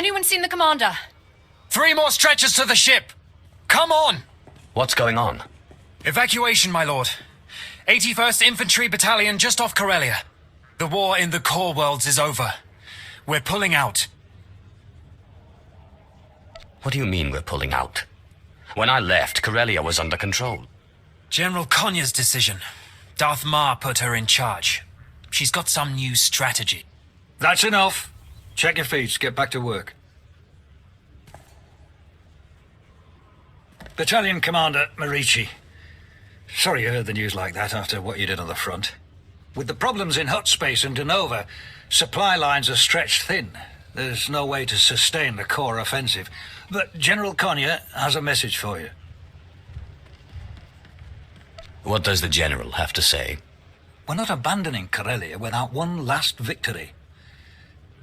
Anyone seen the commander? 3 more stretchers to the ship! Come on! What's going on? Evacuation, my lord. 81st Infantry Battalion just off Corellia. The war in the core worlds is over. We're pulling out. What do you mean we're pulling out? When I left, Corellia was under control. General Konya's decision. Darth Ma put her in charge. She's got some new strategy. That's enough. Check your feet. Get back to work. Battalion Commander Marici. Sorry you heard the news like that after what you did on the front. With the problems in hut space and Denova, supply lines are stretched thin. There's no way to sustain the core offensive. But General Konya has a message for you. What does the General have to say? We're not abandoning Corellia without one last victory.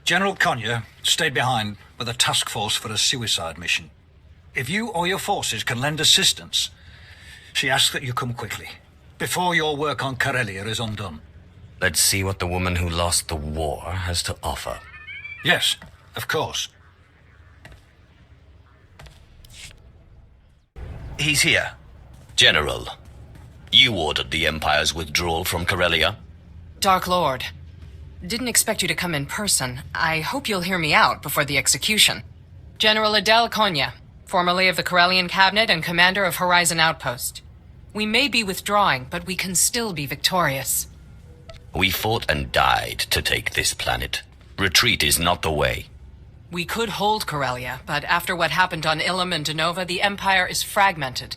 General Konya stayed behind with a task force for a suicide mission. If you or your forces can lend assistance, she asks that you come quickly, before your work on Corellia is undone. Let's see what the woman who lost the war has to offer. Yes, of course. He's here. General, you ordered the Empire's withdrawal from Corellia? Dark Lord. Didn't expect you to come in person. I hope you'll hear me out before the execution. General Adele Konya, formerly of the Corellian Cabinet and commander of Horizon Outpost. We may be withdrawing, but we can still be victorious. We fought and died to take this planet. Retreat is not the way. We could hold Corellia, but after what happened on Ilum and Denova, the Empire is fragmented.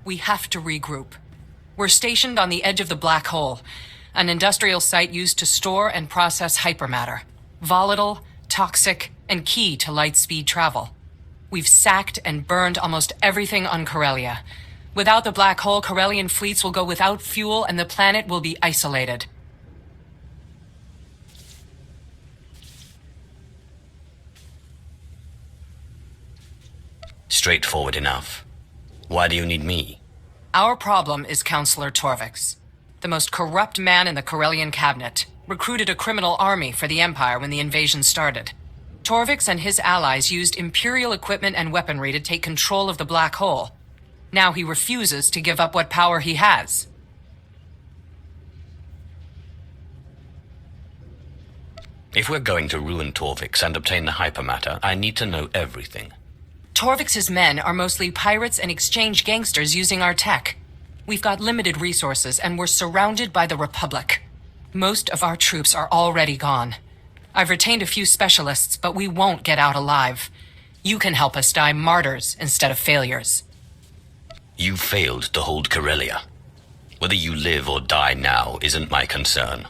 We have to regroup. We're stationed on the edge of the black hole, an industrial site used to store and process hypermatter. Volatile, toxic, and key to light-speed travel. We've sacked and burned almost everything on Corellia. Without the black hole, Corellian fleets will go without fuel and the planet will be isolated. Straightforward enough. Why do you need me? Our problem is Counselor Torvix, the most corrupt man in the Corellian cabinet. Recruited a criminal army for the Empire when the invasion started. Torvix and his allies used Imperial equipment and weaponry to take control of the black hole. Now he refuses to give up what power he has. If we're going to ruin Torvix and obtain the hypermatter, I need to know everything. Torvix's men are mostly pirates and exchange gangsters using our tech. We've got limited resources and we're surrounded by the Republic. Most of our troops are already gone. I've retained a few specialists, but we won't get out alive. You can help us die martyrs instead of failures. You failed to hold Corellia. Whether you live or die now isn't my concern.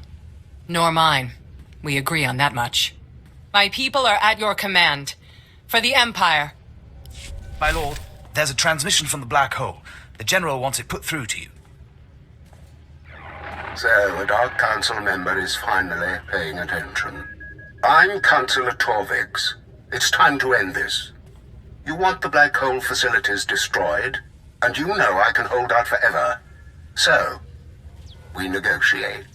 Nor mine. We agree on that much. My people are at your command. For the Empire. My lord, there's a transmission from the black hole. The General wants it put through to you. So, a Dark Council member is finally paying attention. I'm Councillor Torvix. It's time to end this. You want the black hole facilities destroyed, and you know I can hold out forever. So, we negotiate.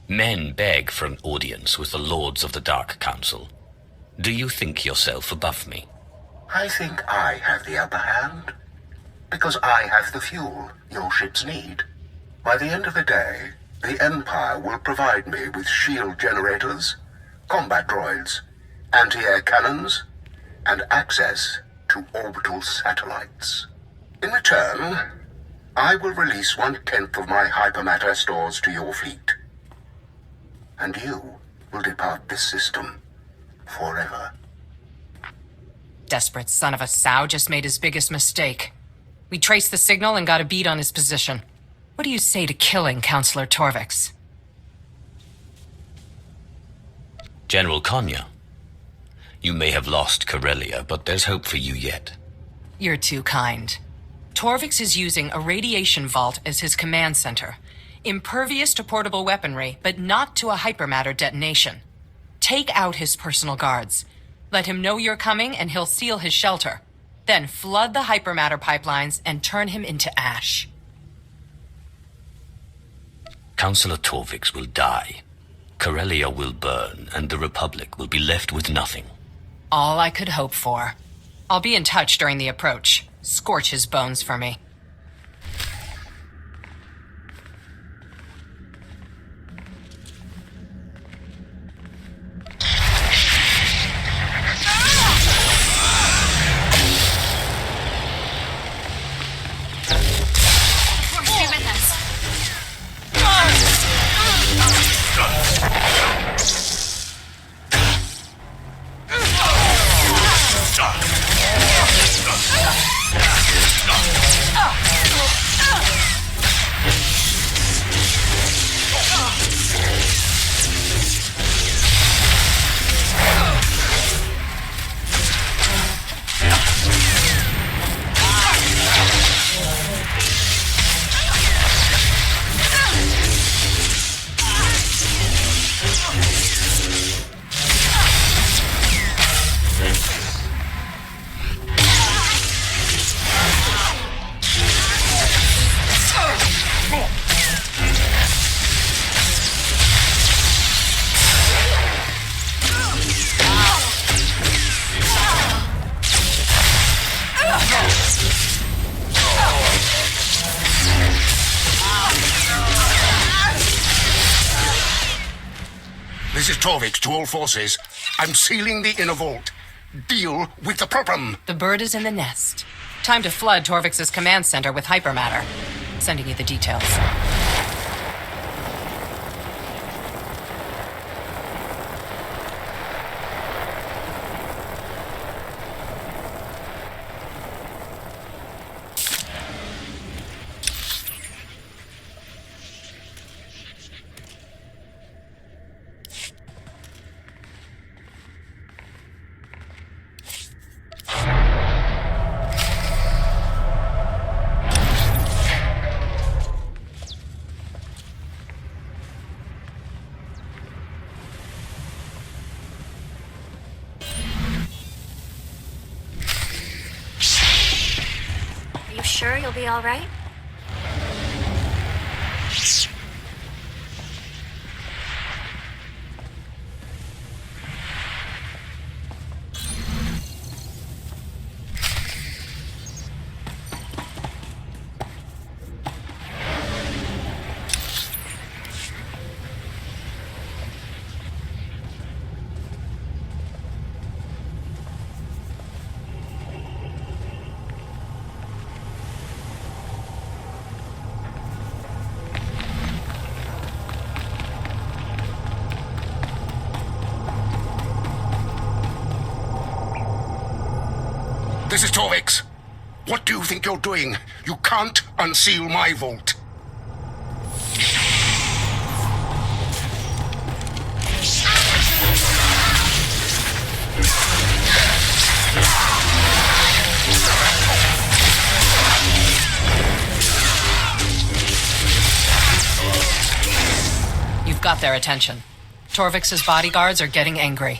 Men beg for an audience with the Lords of the Dark Council. Do you think yourself above me? I think I have the upper hand. Because I have the fuel your ships need. By the end of the day, the Empire will provide me with shield generators, combat droids, anti-air cannons, and access to orbital satellites. In return, I will release 1/10 of my hypermatter stores to your fleet. And you will depart this system forever. Desperate son of a sow just made his biggest mistake. We traced the signal and got a beat on his position. What do you say to killing Counselor Torvix? General Konya, you may have lost Corellia, but there's hope for you yet. You're too kind. Torvix is using a radiation vault as his command center. Impervious to portable weaponry, but not to a hypermatter detonation. Take out his personal guards. Let him know you're coming and he'll seal his shelter. Then flood the hypermatter pipelines and turn him into ash. Counselor Torvix will die. Corellia will burn, and the Republic will be left with nothing. All I could hope for. I'll be in touch during the approach. Scorch his bones for me. This is Torvik to all forces. I'm sealing the inner vault. Deal with the problem. The bird is in the nest. Time to flood Torvix's command center with hypermatter. Sending you the details. You sure you'll be all right? This is Torvik. What do you think you're doing? You can't unseal my vault. You've got their attention. Torvix's bodyguards are getting angry.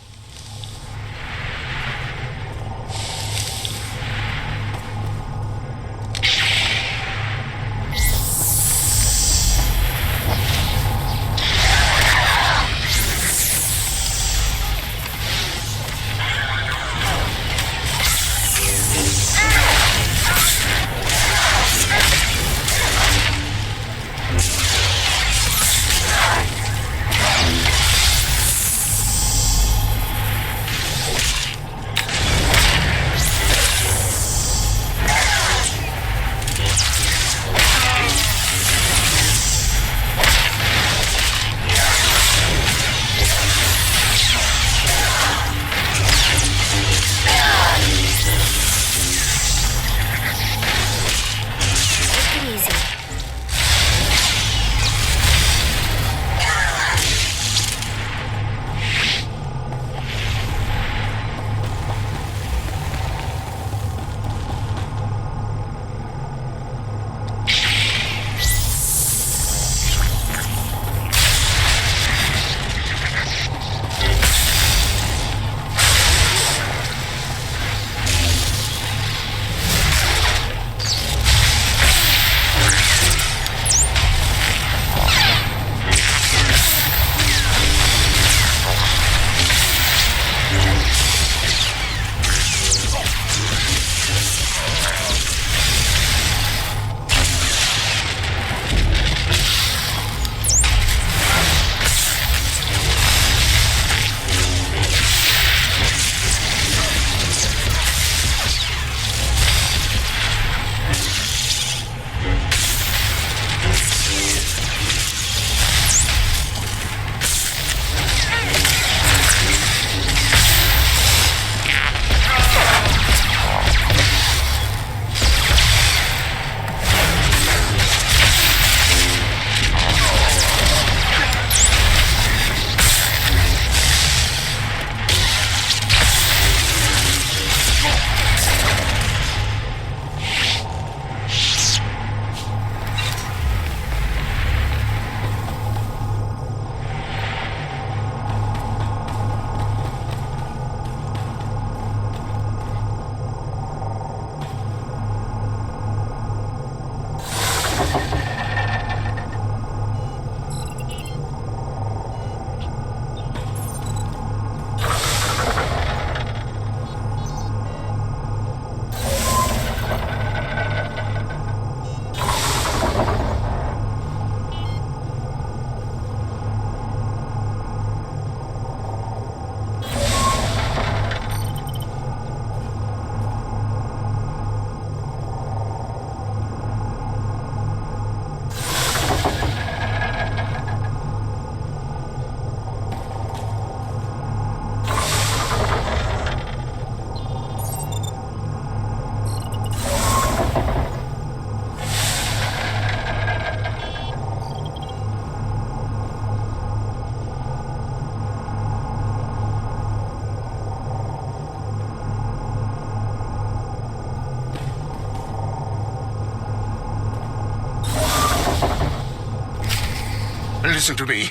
Listen to me.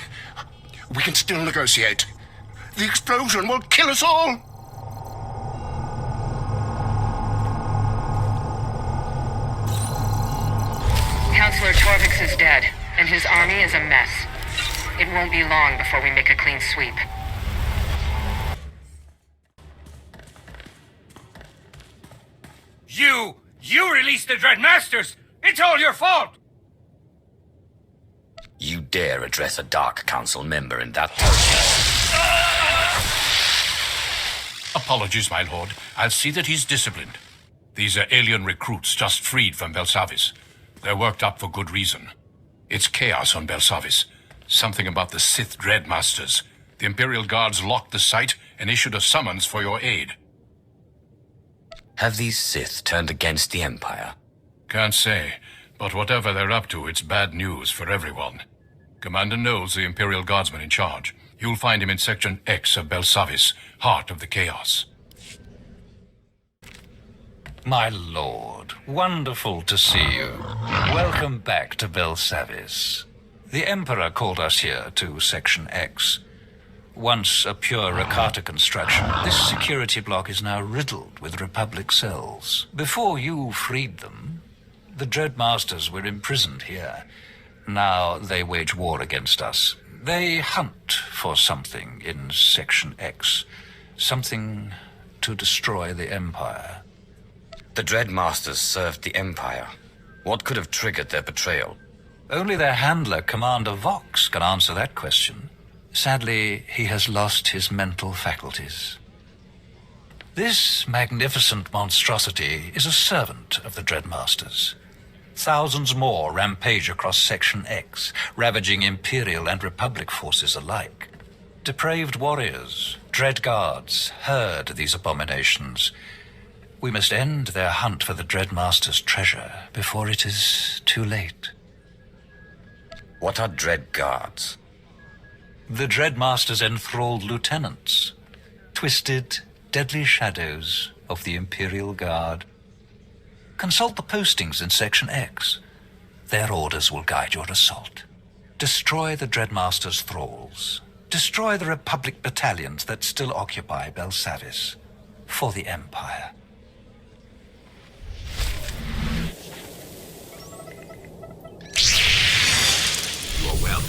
We can still negotiate. The explosion will kill us all! Councillor Torvix is dead, and his army is a mess. It won't be long before we make a clean sweep. You released the Dread Masters! It's all your fault! You dare address a Dark Council member in that tone? Apologies, my lord. I'll see that he's disciplined. These are alien recruits just freed from Belsavis. They're worked up for good reason. It's chaos on Belsavis. Something about the Sith Dread Masters. The Imperial Guards locked the site and issued a summons for your aid. Have these Sith turned against the Empire? Can't say, but whatever they're up to, it's bad news for everyone. Commander Knowles, the Imperial Guardsman in charge. You'll find him in Section X of Belsavis, heart of the chaos. My lord, wonderful to see you. Welcome back to Belsavis. The Emperor called us here to Section X. Once a pure Rakata construction, this security block is now riddled with Republic cells. Before you freed them, the Dread Masters were imprisoned here. Now they wage war against us. They hunt for something in Section X. Something to destroy the Empire. The Dread Masters served the Empire. What could have triggered their betrayal? Only their handler, Commander Vox, can answer that question. Sadly, he has lost his mental faculties. This magnificent monstrosity is a servant of the Dread Masters. Thousands more rampage across Section X, ravaging Imperial and Republic forces alike. Depraved warriors, Dread Guards, herd these abominations. We must end their hunt for the Dread Masters' treasure before it is too late. What are Dread Guards? The Dread Masters' enthralled lieutenants. Twisted, deadly shadows of the Imperial Guard. Consult the postings in Section X. Their orders will guide your assault. Destroy the Dread Masters' thralls. Destroy the Republic battalions that still occupy Belsavis. For the Empire. You are well.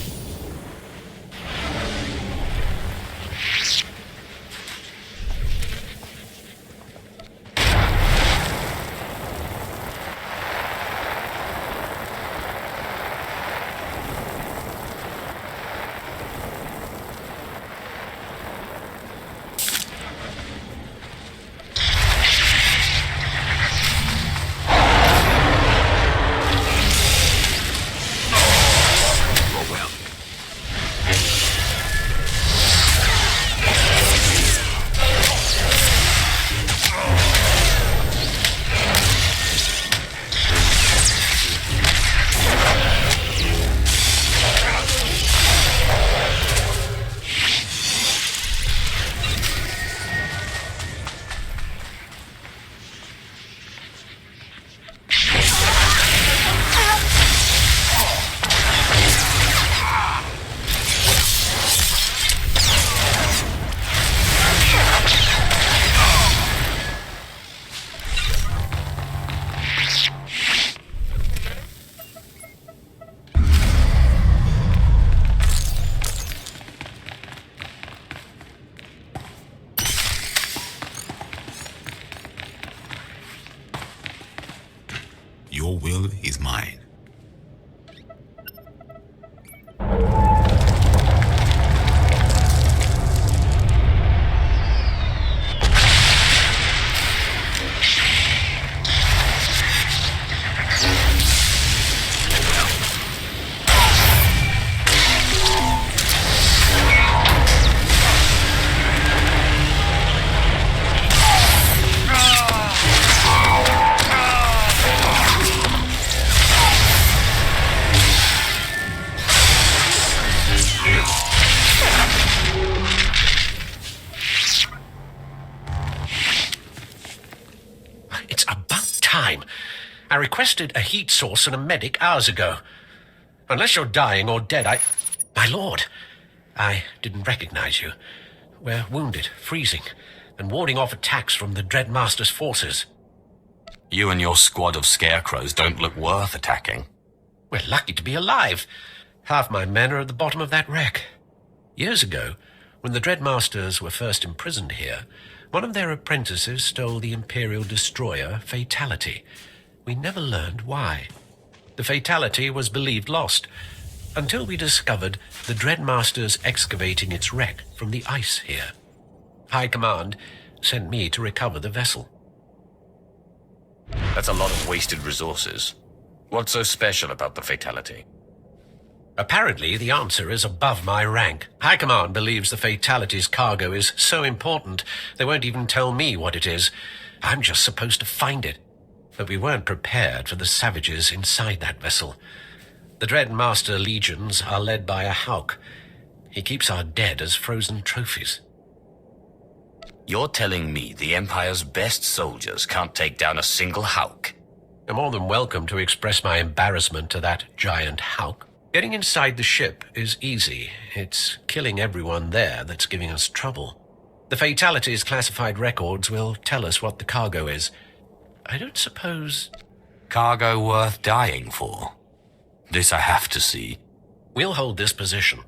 Your will is mine. I requested a heat source and a medic hours ago. Unless you're dying or dead, My lord, I didn't recognize you. We're wounded, freezing, and warding off attacks from the Dreadmaster's forces. You and your squad of scarecrows don't look worth attacking. We're lucky to be alive. Half my men are at the bottom of that wreck. Years ago, when the Dreadmasters were first imprisoned here, one of their apprentices stole the Imperial destroyer Fatality. We never learned why. The Fatality was believed lost, until we discovered the Dreadmasters excavating its wreck from the ice here. High Command sent me to recover the vessel. That's a lot of wasted resources. What's so special about the Fatality? Apparently, the answer is above my rank. High Command believes the Fatality's cargo is so important, they won't even tell me what it is. I'm just supposed to find it. But we weren't prepared for the savages inside that vessel. The Dreadmaster legions are led by a Hawk. He keeps our dead as frozen trophies. You're telling me the Empire's best soldiers can't take down a single Hawk? You're more than welcome to express my embarrassment to that giant Hawk. Getting inside the ship is easy. It's killing everyone there that's giving us trouble. The Fatality's classified records will tell us what the cargo is. I don't suppose... Cargo worth dying for? This I have to see. We'll hold this position.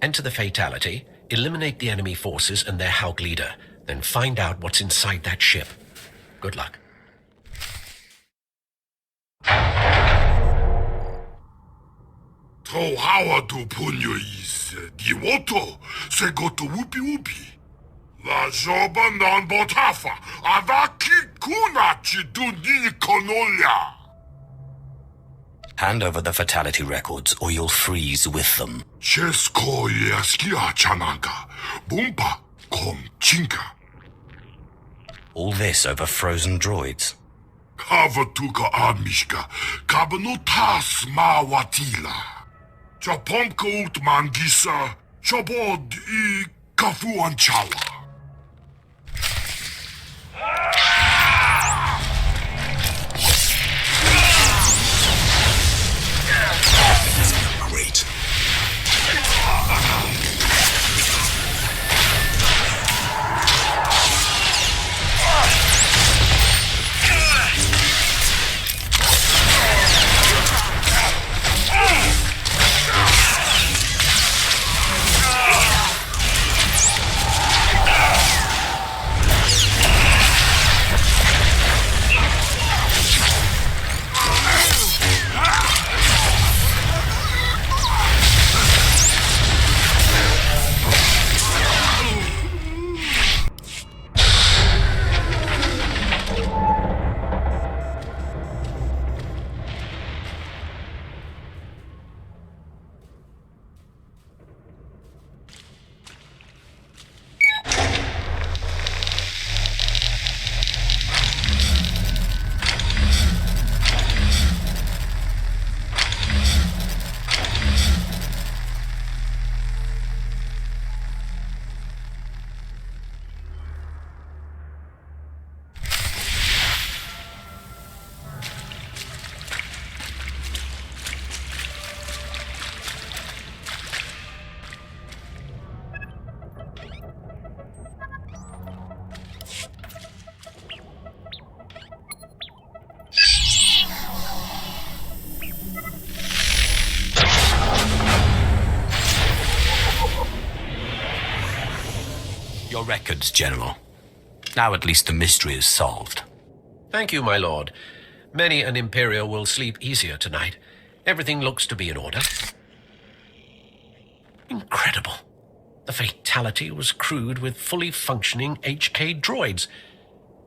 Enter the Fatality, eliminate the enemy forces and their Hawk leader, then find out what's inside that ship. Good luck. To haładu punio is diwoto se goto wupi wupi. La joba non botafa avaki kuna chiduni konolia. Hand over the Fatality records or you'll freeze with them. Chesko yaskia chananga. Bumpa kom chinka. All this over frozen droids. Kavatuka admishka. Kabanotas ma watila. Chapomka ut mangisa. Chabod I kafu anchala. Great. Your records, General. Now at least the mystery is solved. Thank you, my lord. Many an Imperial will sleep easier tonight. Everything looks to be in order. Incredible. The Fatality was crewed with fully functioning HK droids.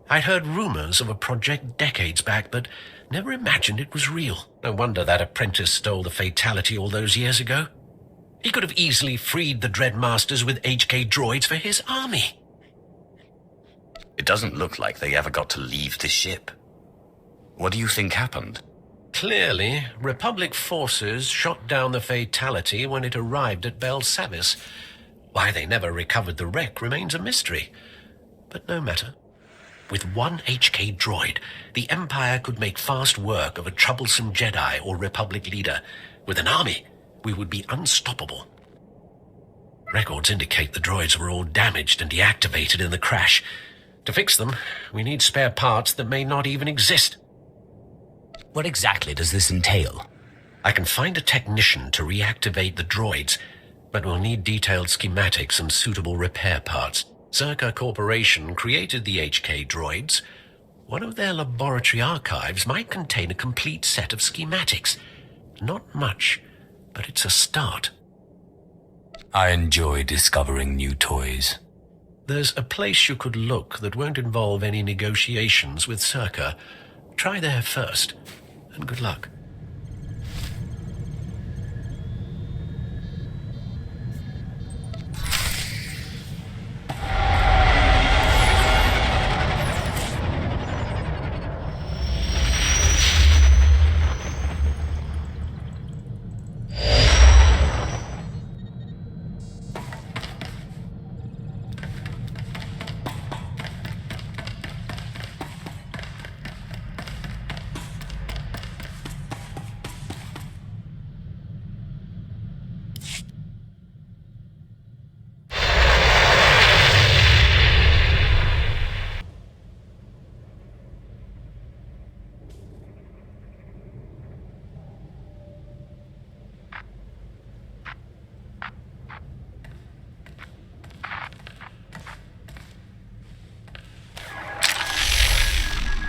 I'd heard rumors of a project decades back, but never imagined it was real. No wonder that apprentice stole the Fatality all those years ago. He could have easily freed the Dreadmasters with HK droids for his army. It doesn't look like they ever got to leave the ship. What do you think happened? Clearly, Republic forces shot down the Fatality when it arrived at Belsavis. Why they never recovered the wreck remains a mystery. But no matter. With one HK droid, the Empire could make fast work of a troublesome Jedi or Republic leader. With an army, we would be unstoppable. Records indicate the droids were all damaged and deactivated in the crash. To fix them, we need spare parts that may not even exist. What exactly does this entail? I can find a technician to reactivate the droids, but we'll need detailed schematics and suitable repair parts. SWTOR Corporation created the HK droids. One of their laboratory archives might contain a complete set of schematics. Not much, but it's a start. I enjoy discovering new toys. There's a place you could look that won't involve any negotiations with SWTOR. Try there first, and good luck.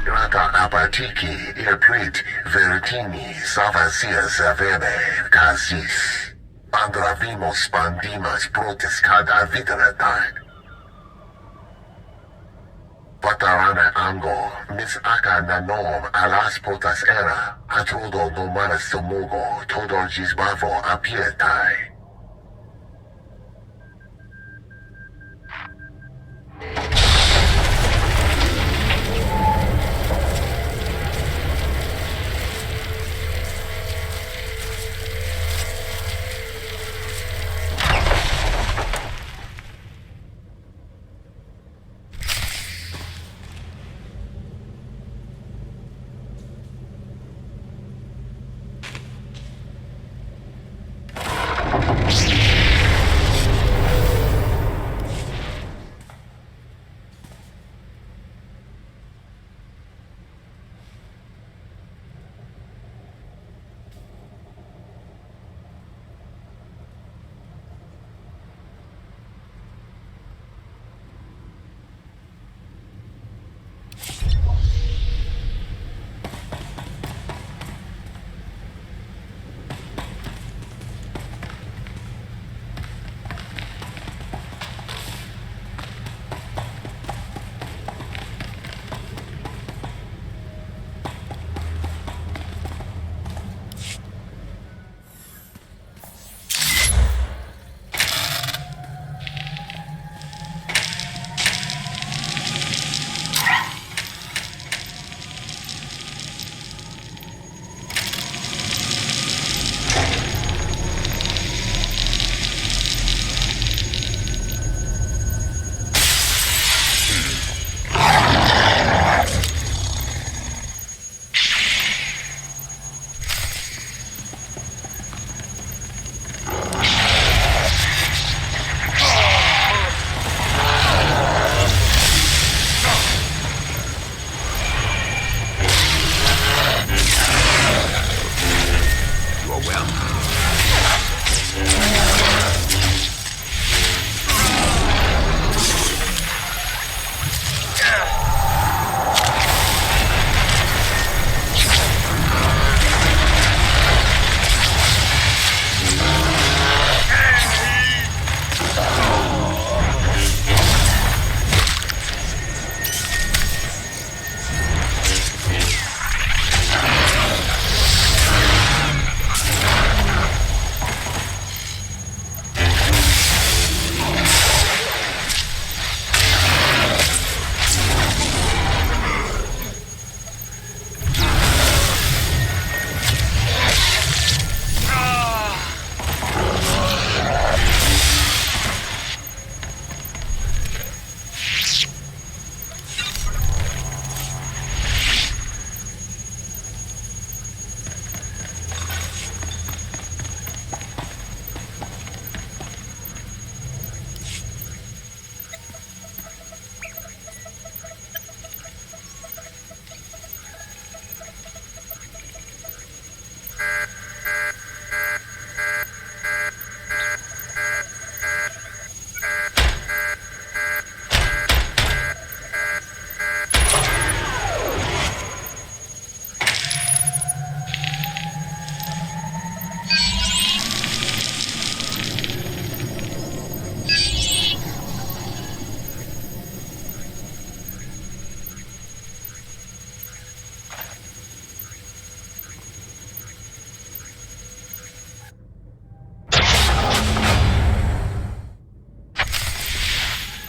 Rata abatiki ilprit veritini savasias avere casis. Andravimos pandimas protes cad avideratai. Patarana ango, mis aka nanom alas potas era, atrodo nomanas somugo, todo gisbavo apietai.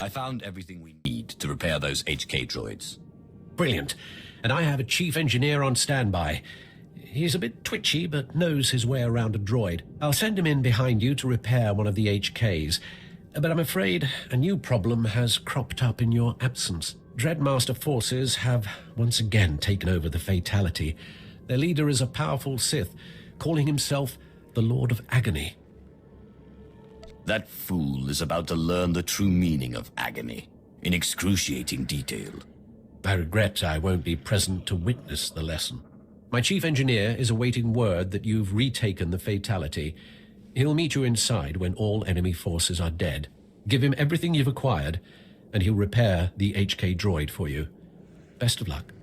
I found everything we need to repair those HK droids. Brilliant. And I have a chief engineer on standby. He's a bit twitchy, but knows his way around a droid. I'll send him in behind you to repair one of the HKs. But I'm afraid a new problem has cropped up in your absence. Dreadmaster forces have once again taken over the Fatality. Their leader is a powerful Sith, calling himself the Lord of Agony. That fool is about to learn the true meaning of agony, in excruciating detail. I regret I won't be present to witness the lesson. My chief engineer is awaiting word that you've retaken the Fatality. He'll meet you inside when all enemy forces are dead. Give him everything you've acquired, and he'll repair the HK droid for you. Best of luck.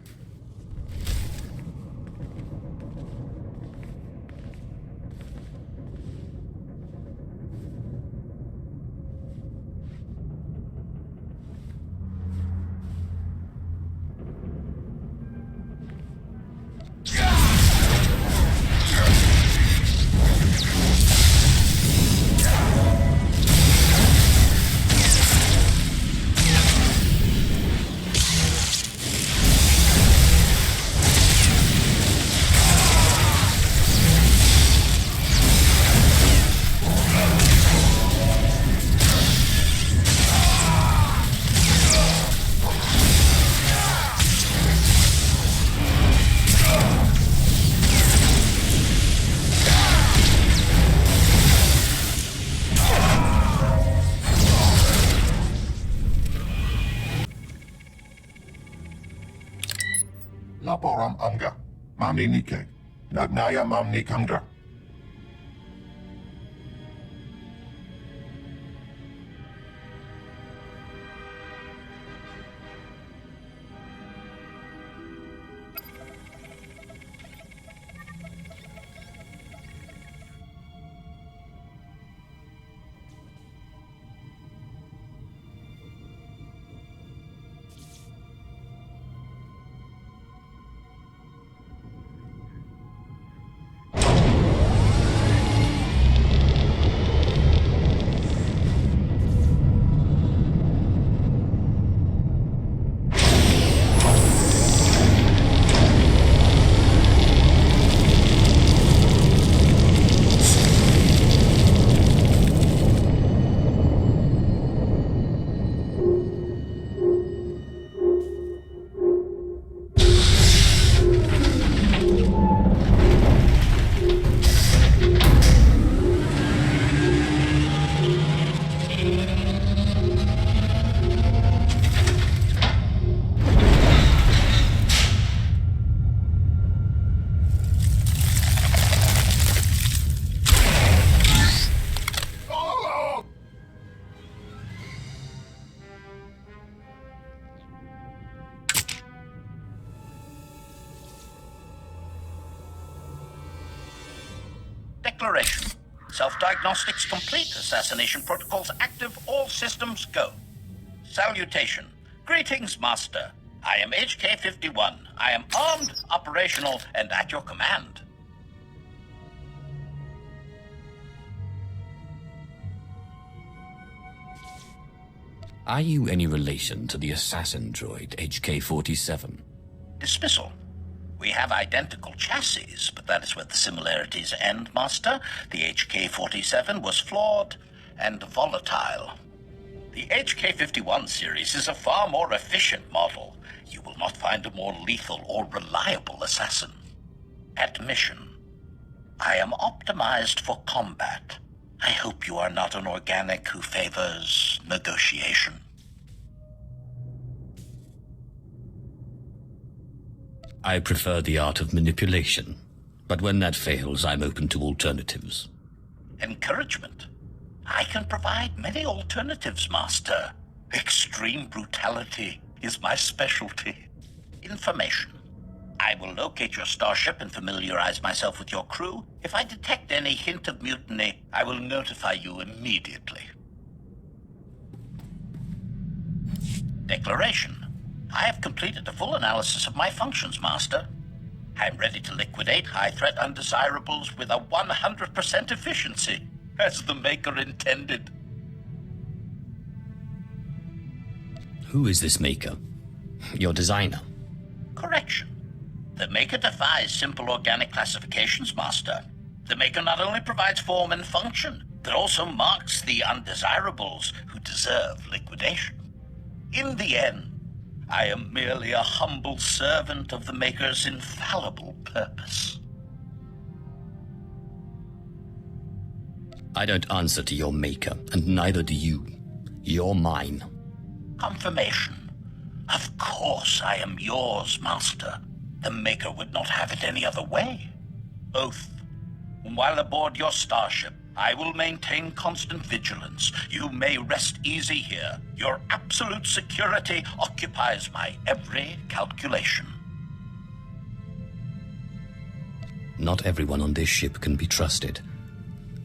Laporam amga. Mamni nike. Nagnaya mamni kamdra. Declaration. Self-diagnostics complete. Assassination protocols active. All systems go. Salutation. Greetings, Master. I am HK-51. I am armed, operational, and at your command. Are you any relation to the assassin droid HK-47? Dismissal. We have identical chassis, but that is where the similarities end, Master. The HK-47 was flawed and volatile. The HK-51 series is a far more efficient model. You will not find a more lethal or reliable assassin. Admission. I am optimized for combat. I hope you are not an organic who favors negotiation. I prefer the art of manipulation, but when that fails, I'm open to alternatives. Encouragement. I can provide many alternatives, Master. Extreme brutality is my specialty. Information. I will locate your starship and familiarize myself with your crew. If I detect any hint of mutiny, I will notify you immediately. Declaration. I have completed a full analysis of my functions, Master. I am ready to liquidate high-threat undesirables with a 100% efficiency, as the Maker intended. Who is this maker? Your designer? Correction. The Maker defies simple organic classifications, Master. The Maker not only provides form and function, but also marks the undesirables who deserve liquidation. In the end, I am merely a humble servant of the Maker's infallible purpose. I don't answer to your Maker, and neither do you. You're mine. Confirmation. Of course I am yours, Master. The Maker would not have it any other way. Oath. While aboard your starship, I will maintain constant vigilance. You may rest easy here. Your absolute security occupies my every calculation. Not everyone on this ship can be trusted.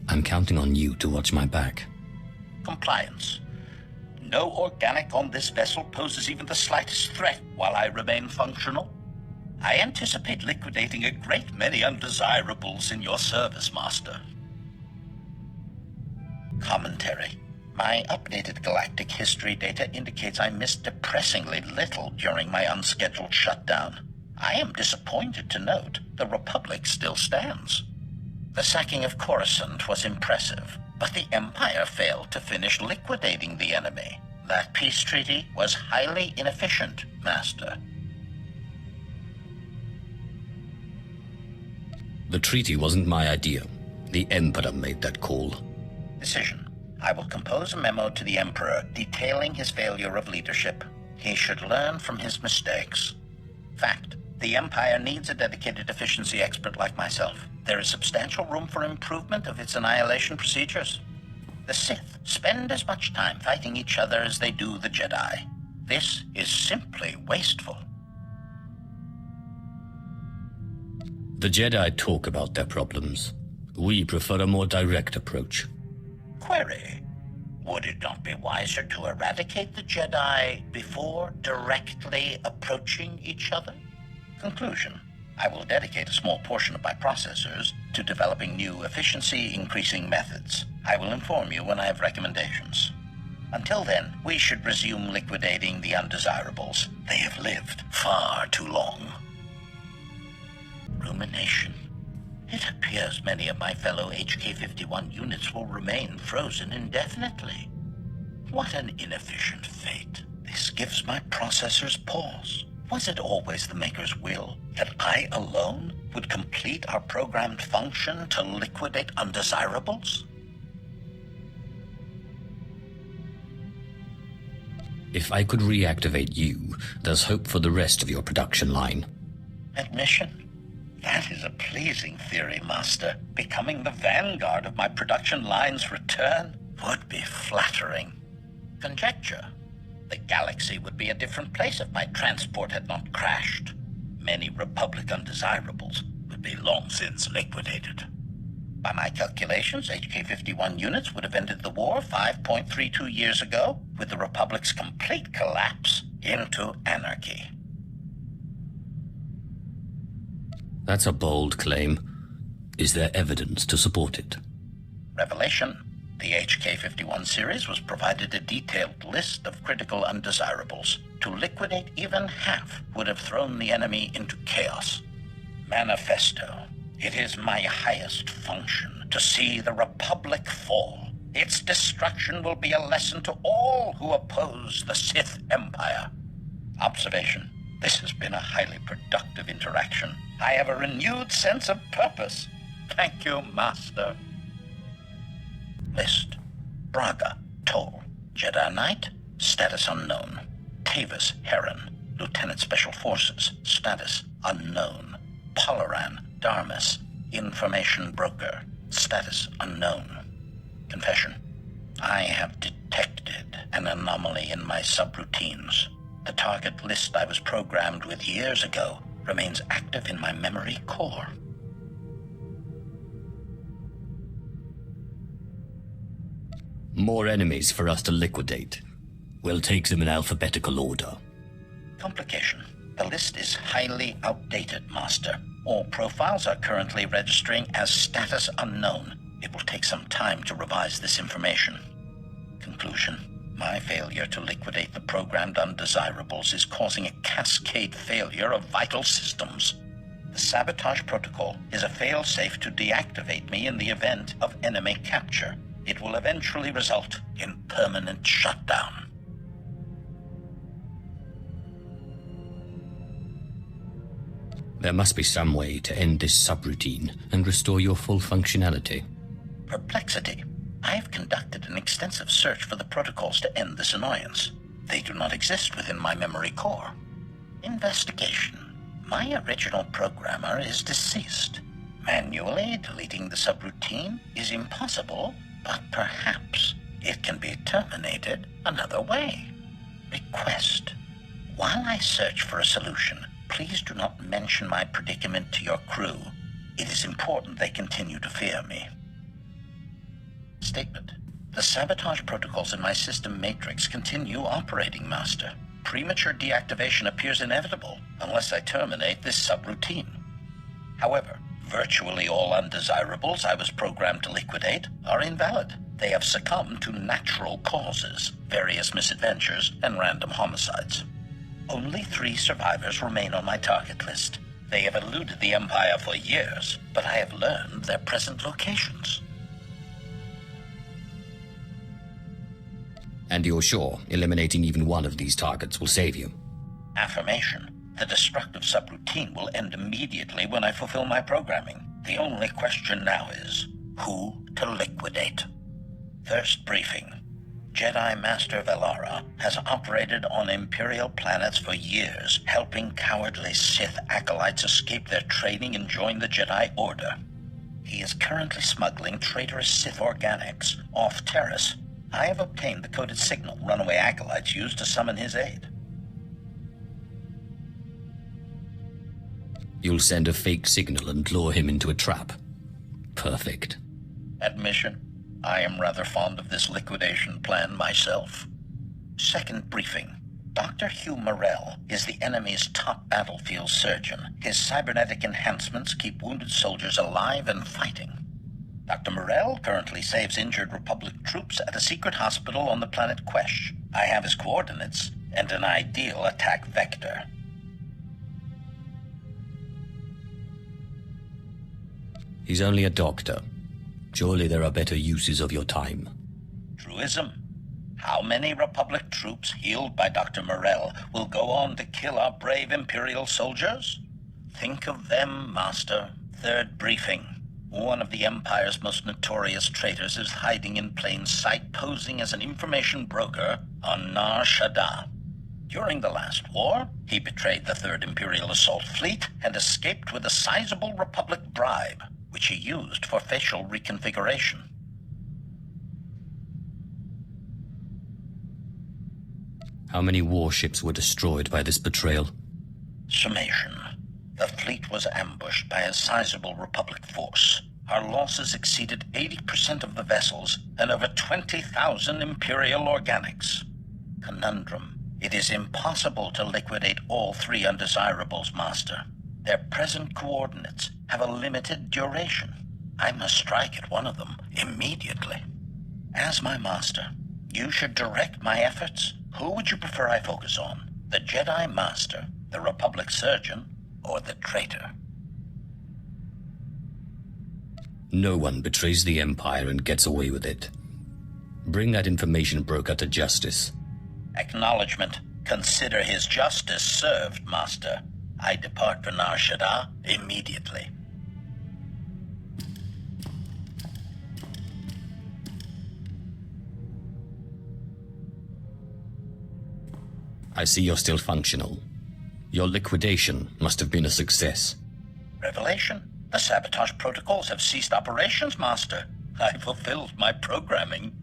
I'm counting on you to watch my back. Compliance. No organic on this vessel poses even the slightest threat while I remain functional. I anticipate liquidating a great many undesirables in your service, Master. Commentary. My updated galactic history data indicates I missed depressingly little during my unscheduled shutdown. I am disappointed to note the Republic still stands. The sacking of Coruscant was impressive, but the Empire failed to finish liquidating the enemy. That peace treaty was highly inefficient, Master. The treaty wasn't my idea. The Emperor made that call. Decision. I will compose a memo to the Emperor detailing his failure of leadership. He should learn from his mistakes. Fact. The Empire needs a dedicated efficiency expert like myself. There is substantial room for improvement of its annihilation procedures. The Sith spend as much time fighting each other as they do the Jedi. This is simply wasteful. The Jedi talk about their problems. We prefer a more direct approach. Query. Would it not be wiser to eradicate the Jedi before directly approaching each other? Conclusion. I will dedicate a small portion of my processors to developing new efficiency-increasing methods. I will inform you when I have recommendations. Until then, we should resume liquidating the undesirables. They have lived far too long. Rumination. It appears many of my fellow HK-51 units will remain frozen indefinitely. What an inefficient fate. This gives my processors pause. Was it always the Maker's will that I alone would complete our programmed function to liquidate undesirables? If I could reactivate you, there's hope for the rest of your production line. Admission? That is a pleasing theory, Master. Becoming the vanguard of my production line's return would be flattering. Conjecture. The galaxy would be a different place if my transport had not crashed. Many Republic undesirables would be long since liquidated. By my calculations, HK-51 units would have ended the war 5.32 years ago, with the Republic's complete collapse into anarchy. That's a bold claim. Is there evidence to support it? Revelation. The HK-51 series was provided a detailed list of critical undesirables. To liquidate even half would have thrown the enemy into chaos. Manifesto. It is my highest function to see the Republic fall. Its destruction will be a lesson to all who oppose the Sith Empire. Observation. This has been a highly productive interaction. I have a renewed sense of purpose. Thank you, Master. List. Braga, Toll. Jedi Knight, status unknown. Tavis, Heron, Lieutenant Special Forces, status unknown. Polaran, Darmus, information broker, status unknown. Confession. I have detected an anomaly in my subroutines. The target list I was programmed with years ago remains active in my memory core. More enemies for us to liquidate. We'll take them in alphabetical order. Complication. The list is highly outdated, Master. All profiles are currently registering as status unknown. It will take some time to revise this information. Conclusion. My failure to liquidate the programmed undesirables is causing a cascade failure of vital systems. The sabotage protocol is a fail-safe to deactivate me in the event of enemy capture. It will eventually result in permanent shutdown. There must be some way to end this subroutine and restore your full functionality. Perplexity. I have conducted an extensive search for the protocols to end this annoyance. They do not exist within my memory core. Investigation. My original programmer is deceased. Manually deleting the subroutine is impossible, but perhaps it can be terminated another way. Request. While I search for a solution, please do not mention my predicament to your crew. It is important they continue to fear me. Statement. The sabotage protocols in my system matrix continue operating, Master. Premature deactivation appears inevitable unless I terminate this subroutine. However, virtually all undesirables I was programmed to liquidate are invalid. They have succumbed to natural causes, various misadventures, and random homicides. Only 3 survivors remain on my target list. They have eluded the Empire for years, but I have learned their present locations. And you're sure eliminating even one of these targets will save you? Affirmation. The destructive subroutine will end immediately when I fulfill my programming. The only question now is, who to liquidate? First briefing. Jedi Master Velara has operated on Imperial planets for years, helping cowardly Sith acolytes escape their training and join the Jedi Order. He is currently smuggling traitorous Sith organics off Terrace. I have obtained the coded signal runaway acolytes used to summon his aid. You'll send a fake signal and lure him into a trap. Perfect. Admission. I am rather fond of this liquidation plan myself. Second briefing. Dr. Hugh Morrell is the enemy's top battlefield surgeon. His cybernetic enhancements keep wounded soldiers alive and fighting. Dr. Morrell currently saves injured Republic troops at a secret hospital on the planet Quesh. I have his coordinates and an ideal attack vector. He's only a doctor. Surely there are better uses of your time. Truism. How many Republic troops healed by Dr. Morrell will go on to kill our brave Imperial soldiers? Think of them, Master. Third briefing. One of the Empire's most notorious traitors is hiding in plain sight, posing as an information broker on Nar Shaddaa. During the last war, he betrayed the 3rd Imperial Assault Fleet and escaped with a sizable Republic bribe, which he used for facial reconfiguration. How many warships were destroyed by this betrayal? Summation. The fleet was ambushed by a sizable Republic force. Our losses exceeded 80% of the vessels and over 20,000 Imperial organics. Conundrum. It is impossible to liquidate all 3 undesirables, Master. Their present coordinates have a limited duration. I must strike at one of them immediately. As my Master, you should direct my efforts. Who would you prefer I focus on? The Jedi Master, the Republic Surgeon, or the traitor? No one betrays the Empire and gets away with it. Bring that information broker to justice. Acknowledgement. Consider his justice served, Master. I depart for Nar Shaddaa immediately. I see you're still functional. Your liquidation must have been a success. Revelation. The sabotage protocols have ceased operations, Master. I fulfilled my programming.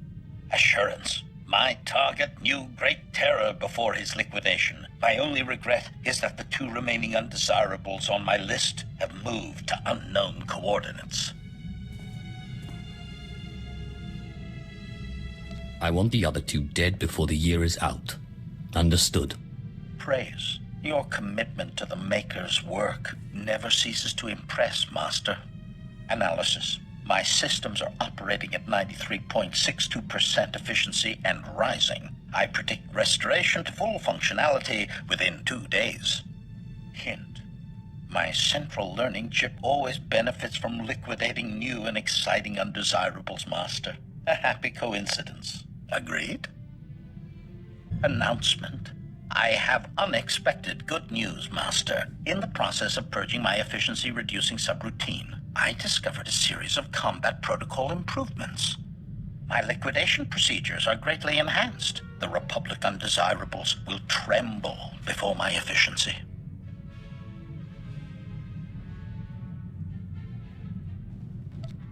Assurance. My target knew great terror before his liquidation. My only regret is that the 2 remaining undesirables on my list have moved to unknown coordinates. I want the other 2 dead before the year is out. Understood. Praise. Your commitment to the Maker's work never ceases to impress, Master. Analysis. My systems are operating at 93.62% efficiency and rising. I predict restoration to full functionality within 2 days. Hint: my central learning chip always benefits from liquidating new and exciting undesirables, Master. A happy coincidence. Agreed? Announcement. I have unexpected good news, Master. In the process of purging my efficiency-reducing subroutine, I discovered a series of combat protocol improvements. My liquidation procedures are greatly enhanced. The Republic undesirables will tremble before my efficiency.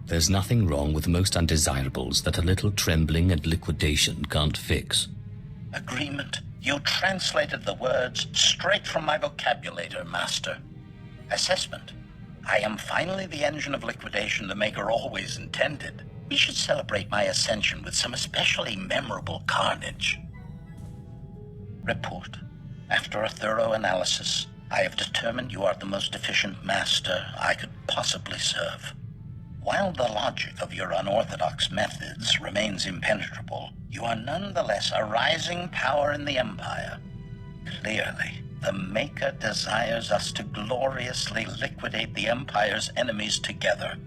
There's nothing wrong with most undesirables that a little trembling and liquidation can't fix. Agreement. You translated the words straight from my vocabulary, Master. Assessment. I am finally the engine of liquidation the Maker always intended. We should celebrate my ascension with some especially memorable carnage. Report. After a thorough analysis, I have determined you are the most efficient master I could possibly serve. While the logic of your unorthodox methods remains impenetrable, you are nonetheless a rising power in the Empire. Clearly, the Maker desires us to gloriously liquidate the Empire's enemies together.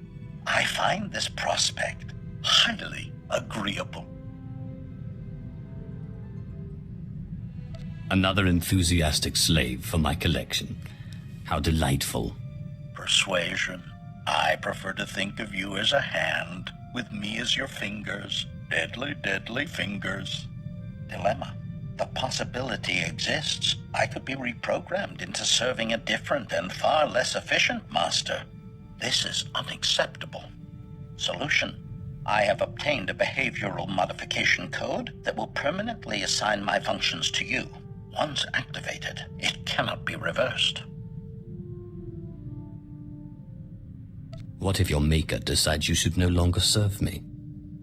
I find this prospect highly agreeable. Another enthusiastic slave for my collection. How delightful. Persuasion. I prefer to think of you as a hand, with me as your fingers. Deadly, deadly fingers. Dilemma. The possibility exists I could be reprogrammed into serving a different and far less efficient master. This is unacceptable. Solution. I have obtained a behavioral modification code that will permanently assign my functions to you. Once activated, it cannot be reversed. What if your Maker decides you should no longer serve me?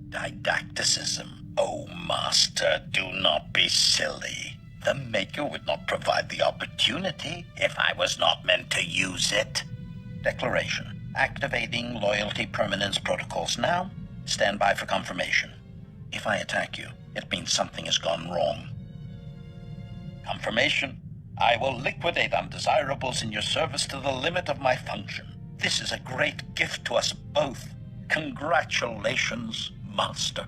Didacticism. Oh, Master, do not be silly. The Maker would not provide the opportunity if I was not meant to use it. Declaration. Activating loyalty permanence protocols now. Stand by for confirmation. If I attack you, it means something has gone wrong. Confirmation. I will liquidate undesirables in your service to the limit of my function. This is a great gift to us both. Congratulations, Master.